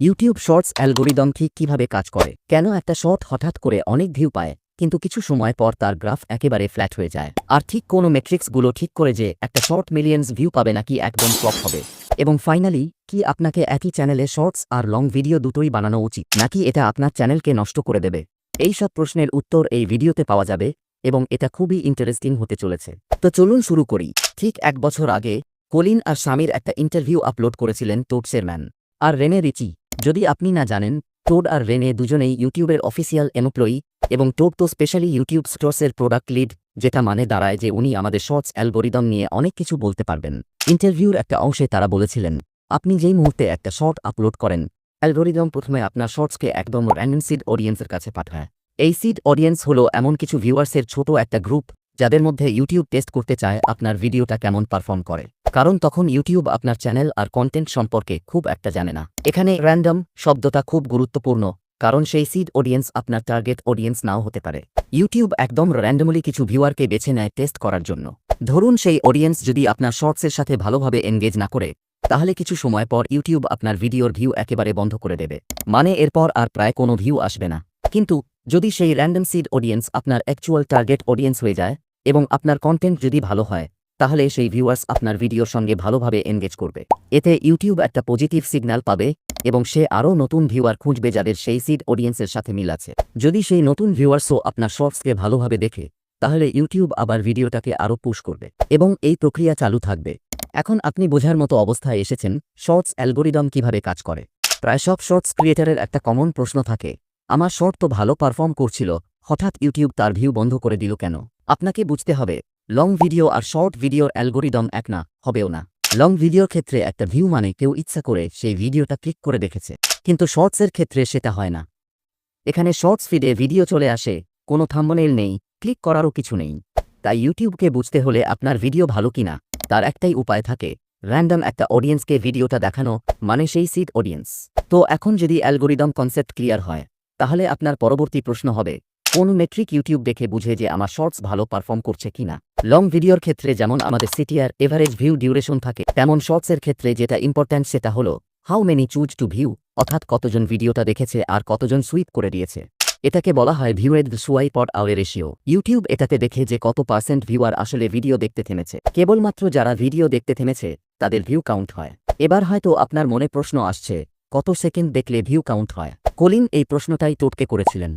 YouTube shorts algorithm ঠিক কিভাবে কাজ করে, কেন একটা শর্ট হঠাৎ করে অনেক ভিউ পায় কিন্তু কিছু সময় পর তার গ্রাফ একেবারে ফ্ল্যাট হয়ে যায়, আর ঠিক কোন মেট্রিক্সগুলো ঠিক করে যে একটা শর্ট মিলিয়ন্স ভিউ পাবে নাকি একদম ফ্লপ হবে, এবং ফাইনালি কি আপনাকে একই চ্যানেলে শর্টস আর লং ভিডিও দুটোই বানানো উচিত নাকি এটা আপনার চ্যানেলকে নষ্ট করে দেবে। এই সব প্রশ্নের উত্তর এই ভিডিওতে পাওয়া যাবে এবং এটা খুবই ইন্টারেস্টিং হতে চলেছে। তো চলুন শুরু করি। ঠিক 1 বছর আগে কলিন আর স্বামীর একটা ইন্টারভিউ আপলোড করেছিলেন টোডসের ম্যান আর রেনে রিচি। যদি আপনি না জানেন, টোড আর রেনে দুজনেই ইউটিউবের অফিসিয়াল এমপ্লয়ি এবং টোড তো স্পেশালি ইউটিউব স্টোর্সের প্রোডাক্ট লিড, যেটা মানে দাঁড়ায় যে উনি আমাদের শর্টস অ্যালগোরিদম নিয়ে অনেক কিছু বলতে পারবেন। ইন্টারভিউর একটা অংশে তারা বলেছিলেন, আপনি যেই মুহূর্তে একটা শর্ট আপলোড করেন, অ্যালগোরিদম প্রথমে আপনার শর্টসকে একদম র্যান্ডম সিড অডিয়েন্সের কাছে পাঠায়। এই সিড অডিয়েন্স হলো এমন কিছু ভিউয়ার্সের ছোট একটা গ্রুপ যাদের মধ্যে ইউটিউব টেস্ট করতে চায় আপনার ভিডিওটা কেমন পারফর্ম করে, কারণ তখন ইউটিউব আপনার চ্যানেল আর কন্টেন্ট সম্পর্কে খুব একটা জানে না। এখানে র্যান্ডম শব্দটা খুব গুরুত্বপূর্ণ, কারণ সেই সিড অডিয়েন্স আপনার টার্গেট অডিয়েন্স নাও হতে পারে। ইউটিউব একদম র্যান্ডমলি কিছু ভিউয়ারকে বেছে নেয় টেস্ট করার জন্য। ধরুন সেই অডিয়েন্স যদি আপনার শর্টসের সাথে ভালোভাবে এনগেজ না করে, তাহলে কিছু সময় পর ইউটিউব আপনার ভিডিওর ভিউ একেবারে বন্ধ করে দেবে, মানে এরপর আর প্রায় কোনো ভিউ আসবে না। কিন্তু যদি সেই র্যান্ডম সিড অডিয়েন্স আপনার অ্যাকচুয়াল টার্গেট অডিয়েন্স হয়ে যায় এবং আপনার কন্টেন্ট যদি ভালো হয়, তাহলে সেই ভিউয়ার্স আপনার ভিডিওর সঙ্গে ভালোভাবে এনগেজ করবে। এতে ইউটিউব একটা পজিটিভ সিগন্যাল পাবে এবং সে আরও নতুন ভিউয়ার খুঁজবে যাদের সেই সিড অডিয়েন্সের সাথে মিল আছে। যদি সেই নতুন ভিউয়ার্সও আপনার শর্টসকে ভালোভাবে দেখে, তাহলে ইউটিউব আবার ভিডিওটাকে আরও পুশ করবে এবং এই প্রক্রিয়া চালু থাকবে। এখন আপনি বোঝার মতো অবস্থায় এসেছেন শর্টস অ্যালগোরিদম কিভাবে কাজ করে। প্রায় সব শর্টস ক্রিয়েটারের একটা কমন প্রশ্ন থাকে, আমার শর্ট তো ভালো পারফর্ম করছিল, হঠাৎ ইউটিউব তার ভিউ বন্ধ করে দিল কেন? আপনাকে বুঝতে হবে, লং ভিডিও আর শর্ট ভিডিওর অ্যালগোরিদম এক না, হবেও না। লং ভিডিওর ক্ষেত্রে একটা ভিউ মানে কেউ ইচ্ছা করে সেই ভিডিওটা ক্লিক করে দেখেছে, কিন্তু শর্টসের ক্ষেত্রে সেটা হয় না। এখানে শর্টস ফিডে ভিডিও চলে আসে, কোনো থাম্বনেইল নেই, ক্লিক করারও কিছু নেই। তাই ইউটিউবকে বুঝতে হলে আপনার ভিডিও ভালো কিনা তার একটাই উপায় থাকে, র্যান্ডম একটা অডিয়েন্সকে ভিডিওটা দেখানো, মানে সেই সিড অডিয়েন্স। তো এখন যদি অ্যালগোরিদম কনসেপ্ট ক্লিয়ার হয়, তাহলে আপনার পরবর্তী প্রশ্ন হবে, কোন মেট্রিক ইউটিউব দেখে বুঝে যে আমার শর্টস ভালো পারফর্ম করছে কিনা। লং ভিডিওর ক্ষেত্রে যেমন আমাদের সিটিআর এভারেজ ভিউ ডিউরেশন থাকে, তেমন শর্টসের ক্ষেত্রে যেটা ইম্পর্ট্যান্ট সেটা হলো how many choose to view, অর্থাৎ কতজন ভিডিওটা দেখেছে আর কতজন সুইপ করে দিয়েছে। এটাকে বলা হয় ভিউয়েড সুয়াইপ আওয়ার রেশিও। ইউটিউব এটাতে দেখে যে কত পার্সেন্ট ভিউয়ার আসলে ভিডিও দেখতে থেমেছে। কেবলমাত্র যারা ভিডিও দেখতে থেমেছে তাদের ভিউ কাউন্ট হয়। এবার হয়তো আপনার মনে প্রশ্ন আসছে, কত সেকেন্ড দেখলে ভিউ কাউন্ট হয়? কলিন এই প্রশ্নটাই টোডকে করেছিলেন।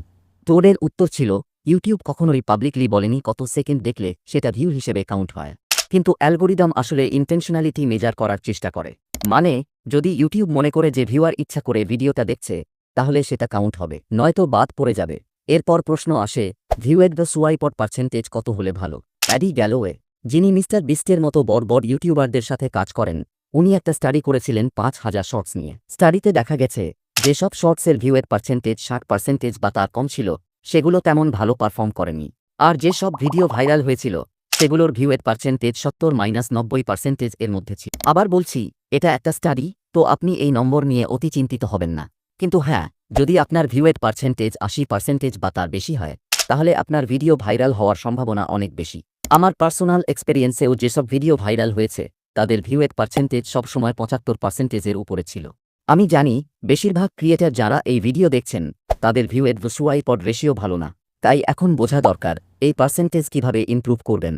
টোডের উত্তর ছিল, ইউটিউব কখনোই পাবলিকলি বলেনি কত সেকেন্ড দেখলে সেটা ভিউ হিসেবে কাউন্ট হয়, কিন্তু অ্যালগোরিদম আসলে ইন্টেনশনালিটি মেজার করার চেষ্টা করে। মানে যদি ইউটিউব মনে করে যে ভিউয়ার ইচ্ছা করে ভিডিওটা দেখছে, তাহলে সেটা কাউন্ট হবে, নয়তো বাদ পড়ে যাবে। এরপর প্রশ্ন আসে, ভিউয়েড দ্য সুয়াইপট পার্সেন্টেজ কত হলে ভালো? অ্যাডি গ্যালোওয়ে, যিনি মিস্টার বিস্টের মতো বড় বড় ইউটিউবারদের সাথে কাজ করেন, উনি একটা স্টাডি করেছিলেন 5000 শর্টস নিয়ে। স্টাডিতে দেখা গেছে যেসব শর্টসের ভিউয়ের পার্সেন্টেজ 60% বা তার কম ছিল, সেগুলো তেমন ভালো পারফর্ম করেনি। আর যেসব ভিডিও ভাইরাল হয়েছিল, সেগুলোর ভিউয়ের পার্সেন্টেজ 70-90% এর মধ্যে ছিল। আবার বলছি, এটা একটা স্টাডি, তো আপনি এই নম্বর নিয়ে অতি চিন্তিত হবেন না। কিন্তু হ্যাঁ, যদি আপনার ভিউয়ের পার্সেন্টেজ 80% বা তার বেশি হয়, তাহলে আপনার ভিডিও ভাইরাল হওয়ার সম্ভাবনা অনেক বেশি। আমার পার্সোনাল এক্সপেরিয়েন্সেও যেসব ভিডিও ভাইরাল হয়েছে, তাদের ভিউয়ের পার্সেন্টেজ সবসময় 75%-এর উপরে ছিল। আমি জানি বেশিরভাগ ক্রিয়েটার যারা এই ভিডিও দেখছেন, তাদের ভিউয়ের সুয়াইপট রেশিও ভালো না। তাই এখন বোঝা দরকার এই পার্সেন্টেজ কিভাবে ইমপ্রুভ করবেন।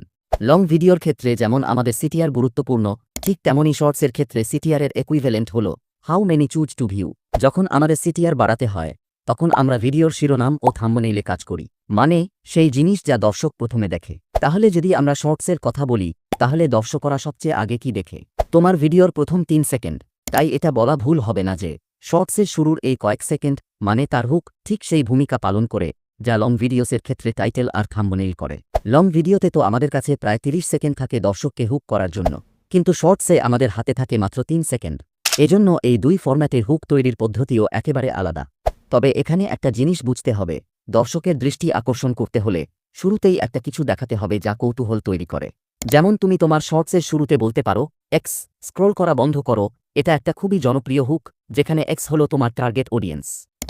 লং ভিডিওর ক্ষেত্রে যেমন আমাদের সিটিআর গুরুত্বপূর্ণ, ঠিক তেমনই শর্টসের ক্ষেত্রে সিটিআরের ইকুইভ্যালেন্ট হল how many choose to view. যখন আমাদের সিটিআর বাড়াতে হয়, তখন আমরা ভিডিওর শিরোনাম ও থাম্বনেইলে কাজ করি, মানে সেই জিনিস যা দর্শক প্রথমে দেখে। তাহলে যদি আমরা শর্টসের কথা বলি, তাহলে দর্শকরা সবচেয়ে আগে কি দেখে? তোমার ভিডিওর প্রথম 3 সেকেন্ড। তাই এটা বলা ভুল হবে না যে শর্টসের শুরুর এই কয়েক সেকেন্ড মানে তার হুক ঠিক সেই ভূমিকা পালন করে যা লং ভিডিওসের ক্ষেত্রে টাইটেল আর থাম্বনেইল করে। লং ভিডিওতে তো আমাদের কাছে প্রায় 30 সেকেন্ড থাকে দর্শককে হুক করার জন্য, কিন্তু শর্টসে আমাদের হাতে থাকে মাত্র 3 সেকেন্ড। এজন্য এই দুই ফরম্যাটের হুক তৈরির পদ্ধতিও একেবারে আলাদা। তবে এখানে একটা জিনিস বুঝতে হবে, দর্শকের দৃষ্টি আকর্ষণ করতে হলে শুরুতেই একটা কিছু দেখাতে হবে যা কৌতূহল তৈরি করে। যেমন তুমি তোমার শর্টসের শুরুতে বলতে পারো, এক্স স্ক্রোল করা বন্ধ করো। এটা একটা খুবই জনপ্রিয় হুক, যেখানে এক্স হলো তোমার টার্গেট অডিয়েন্স।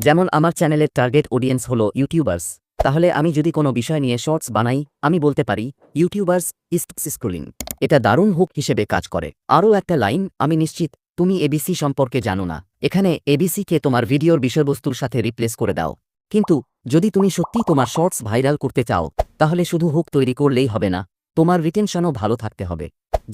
যেমন আমার চ্যানেলের টার্গেট অডিয়েন্স হলো ইউটিউবার্স, তাহলে আমি যদি কোনো বিষয় নিয়ে শর্টস বানাই, আমি বলতে পারি ইউটিউবার্স ইজ স্ক্রোলিং। এটা দারুণ হুক হিসেবে কাজ করে। আরও একটা লাইন, আমি নিশ্চিত তুমি এবিসি সম্পর্কে জানো না। এখানে এবিসিকে তোমার ভিডিওর বিষয়বস্তুর সাথে রিপ্লেস করে দাও। কিন্তু যদি তুমি সত্যি তোমার শর্টস ভাইরাল করতে চাও, তাহলে শুধু হুক তৈরি করলেই হবে না, তোমার রিটেনশনও ভালো থাকতে হবে।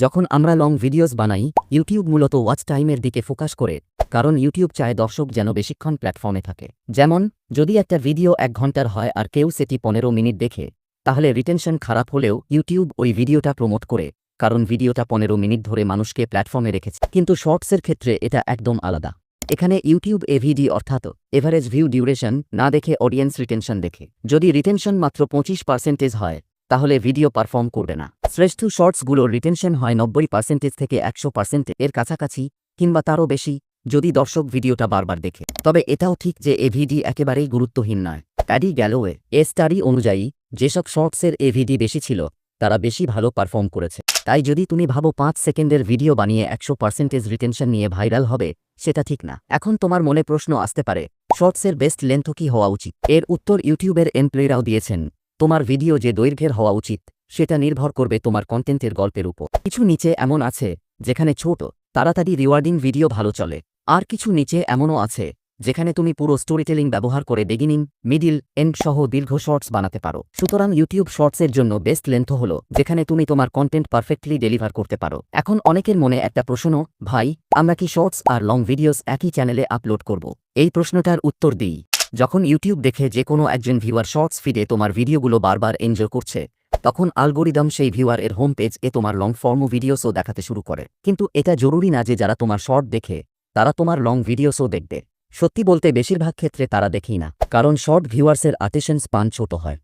যখন আমরা লং ভিডিওস বানাই, ইউটিউব মূলত ওয়াচ টাইমের দিকে ফোকাস করে, কারণ ইউটিউব চায় দর্শক যেন বেশিক্ষণ প্ল্যাটফর্মে থাকে। যেমন যদি একটা ভিডিও 1 ঘন্টার হয় আর কেউ সেটি 15 মিনিট দেখে, তাহলে রিটেনশন খারাপ হলেও ইউটিউব ওই ভিডিওটা প্রমোট করে, কারণ ভিডিওটা 15 মিনিট ধরে মানুষকে প্ল্যাটফর্মে রেখেছে। কিন্তু শর্টসের ক্ষেত্রে এটা একদম আলাদা। এখানে ইউটিউব এভিডি অর্থাৎ এভারেজ ভিউ ডিউরেশন না দেখে অডিয়েন্স রিটেনশন দেখে। যদি রিটেনশন মাত্র 25% হয়, তাহলে ভিডিও পারফর্ম করবে না। শ্রেষ্ঠ শর্টসগুলোর রিটেনশন হয় 90% থেকে 100% এর কাছাকাছি, কিংবা তারও বেশি, যদি দর্শক ভিডিওটা বারবার দেখে। তবে এটাও ঠিক যে এভিডি একেবারেই গুরুত্বহীন নয়। প্যাডি গ্যালোওয়ে স্টাডি অনুযায়ী যেসব শর্টসের এভিডি বেশি ছিল, তারা বেশি ভালো পারফর্ম করেছে। তাই যদি তুমি ভাবো 5 সেকেন্ডের ভিডিও বানিয়ে 100% রিটেনশন নিয়ে ভাইরাল হবে, সেটা ঠিক না। এখন তোমার মনে প্রশ্ন আসতে পারে, শর্টসের বেস্ট লেন্থ কি হওয়া উচিত? এর উত্তর ইউটিউবের এমপ্লয়িরাও দিয়েছেন। তোমার ভিডিও যে দৈর্ঘ্যের হওয়া উচিত, সেটা নির্ভর করবে তোমার কন্টেন্টের গল্পের উপর। কিছু নিচে এমন আছে যেখানে ছোট, তাড়াতাড়ি রিওয়ার্ডিং ভিডিও ভালো চলে, আর কিছু নিচে এমনও আছে যেখানে তুমি পুরো স্টোরিটেলিং ব্যবহার করে বিগিনিং, মিডিল, এন্ড সহ দীর্ঘ শর্টস বানাতে পারো। সুতরাং ইউটিউব শর্টসের জন্য বেস্ট লেন্থ হলো যেখানে তুমি তোমার কন্টেন্ট পারফেক্টলি ডেলিভার করতে পারো। এখন অনেকের মনে একটা প্রশ্ন, ভাই, আমরা কি শর্টস আর লং ভিডিওস একই চ্যানেলে আপলোড করব? এই প্রশ্নটার উত্তর দিই। যখন ইউটিউব দেখে যে কোনো একজন ভিউয়ার শর্টস ফিডে তোমার ভিডিওগুলো বারবার এনজয় করছে, তখন অ্যালগরিদম সেই ভিউয়ার এর হোম পেজ এ তোমার লং ফর্ম ভিডিওসও দেখাতে শুরু করে। কিন্তু এটা জরুরি না যে যারা তোমার শর্ট দেখে তারা তোমার লং ভিডিওসও দেখবে। সত্যি বলতে বেশিরভাগ ক্ষেত্রে তারা দেখেই না, কারণ শর্ট ভিউয়ার্সের অ্যাটেনশন স্পান ছোট হয়,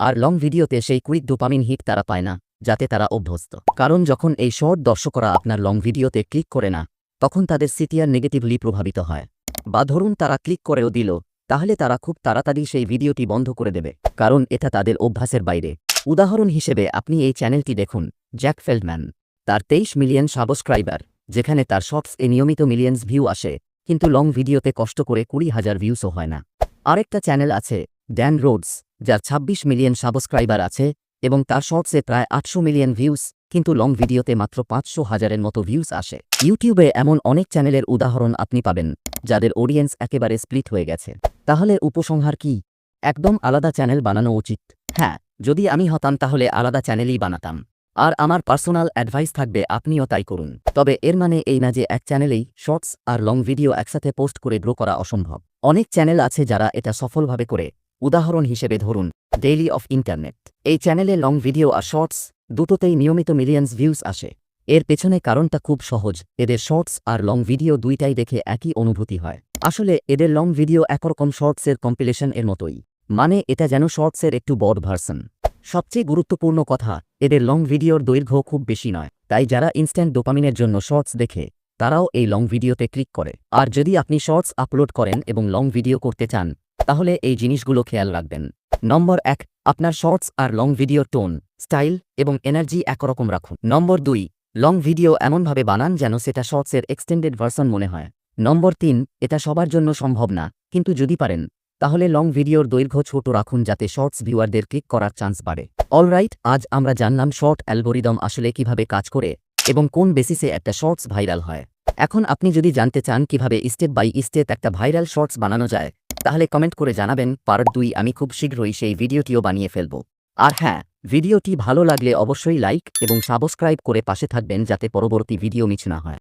আর লং ভিডিওতে সেই কুইক ডোপামিন হিট তারা পায় না, যাতে তারা অভ্যস্ত। কারণ যখন এই শর্ট দর্শকরা আপনার লং ভিডিওতে ক্লিক করে না, তখন তাদের সিটিআর নেগেটিভলি প্রভাবিত হয়। বা ধরুন তারা ক্লিক করেও দিল, তাহলে তারা খুব তাড়াতাড়ি সেই ভিডিওটি বন্ধ করে দেবে, কারণ এটা তাদের অভ্যাসের বাইরে। উদাহরণ হিসেবে আপনি এই চ্যানেলটি দেখুন, জ্যাক ফেল্ডম্যান। তার 23 মিলিয়ন সাবস্ক্রাইবার, যেখানে তার শর্টস এ নিয়মিত মিলিয়ন্স ভিউ আসে, কিন্তু লং ভিডিওতে কষ্ট করে 20,000 ভিউসও হয় না। আরেকটা চ্যানেল আছে, ড্যান রোডস, যার 26 মিলিয়ন সাবস্ক্রাইবার আছে এবং তার শর্টসে প্রায় 800 মিলিয়ন ভিউস, কিন্তু লং ভিডিওতে মাত্র 500,000-এর মতো ভিউস আসে। ইউটিউবে এমন অনেক চ্যানেলের উদাহরণ আপনি পাবেন যাদের অডিয়েন্স একেবারে স্প্লিট হয়ে গেছে। তাহলে উপসংহার কি? একদম আলাদা চ্যানেল বানানো উচিত। হ্যাঁ, যদি আমি হতাম তাহলে আলাদা চ্যানেলই বানাতাম। আর আমার পার্সোনাল অ্যাডভাইস থাকবে, আপনিও তাই করুন। তবে এর মানে এই না যে এক চ্যানেলেই শর্টস আর লং ভিডিও একসাথে পোস্ট করে গ্রো করা অসম্ভব। অনেক চ্যানেল আছে যারা এটা সফলভাবে করে। উদাহরণ হিসেবে ধরুন ডেইলি অফ ইন্টারনেট। এই চ্যানেলে লং ভিডিও আর শর্টস দুটোতেই নিয়মিত মিলিয়ন্স ভিউস আসে। এর পেছনে কারণটা খুব সহজ, এদের শর্টস আর লং ভিডিও দুইটাই দেখে একই অনুভূতি হয়। আসলে এদের লং ভিডিও একরকম শর্টসের কম্পিলেশন এর মতোই, মানে এটা যেন শর্টসের একটু বড় ভার্সন। সবচেয়ে গুরুত্বপূর্ণ কথা, এদের লং ভিডিওর দৈর্ঘ্য খুব বেশি নয়, তাই যারা ইনস্ট্যান্ট ডোপামিনের জন্য শর্টস দেখে, তারাও এই লং ভিডিওতে ক্লিক করে। আর যদি আপনি শর্টস আপলোড করেন এবং লং ভিডিও করতে চান, তাহলে এই জিনিসগুলো খেয়াল রাখবেন। নম্বর 1, আপনার শর্টস আর লং ভিডিওর টোন, স্টাইল এবং এনার্জি একরকম রাখুন। নম্বর 2, লং ভিডিও এমনভাবে বানান যেন সেটা শর্টসের এক্সটেন্ডেড ভার্সন মনে হয়। নম্বর 3, এটা সবার জন্য সম্ভব না, কিন্তু যদি পারেন, তাহলে লং ভিডিওর দৈর্ঘ্য ছোট রাখুন যাতে শর্টস ভিউয়ারদের ক্লিক করার চান্স বাড়ে। অলরাইট, আজ আমরা জানলাম শর্ট অ্যালগরিদম আসলে কিভাবে কাজ করে এবং কোন বেসিসে একটা শর্টস ভাইরাল হয়। এখন আপনি যদি জানতে চান কিভাবে স্টেপ বাই স্টেপ একটা ভাইরাল শর্টস বানানো যায়, তাহলে কমেন্ট করে জানাবেন। পার্ট 2 আমি খুব শীঘ্রই সেই ভিডিওটিও বানিয়ে ফেলব। আর হ্যাঁ, ভিডিওটি ভালো লাগলে অবশ্যই লাইক এবং সাবস্ক্রাইব করে পাশে থাকবেন যাতে পরবর্তী ভিডিও মিস না হয়।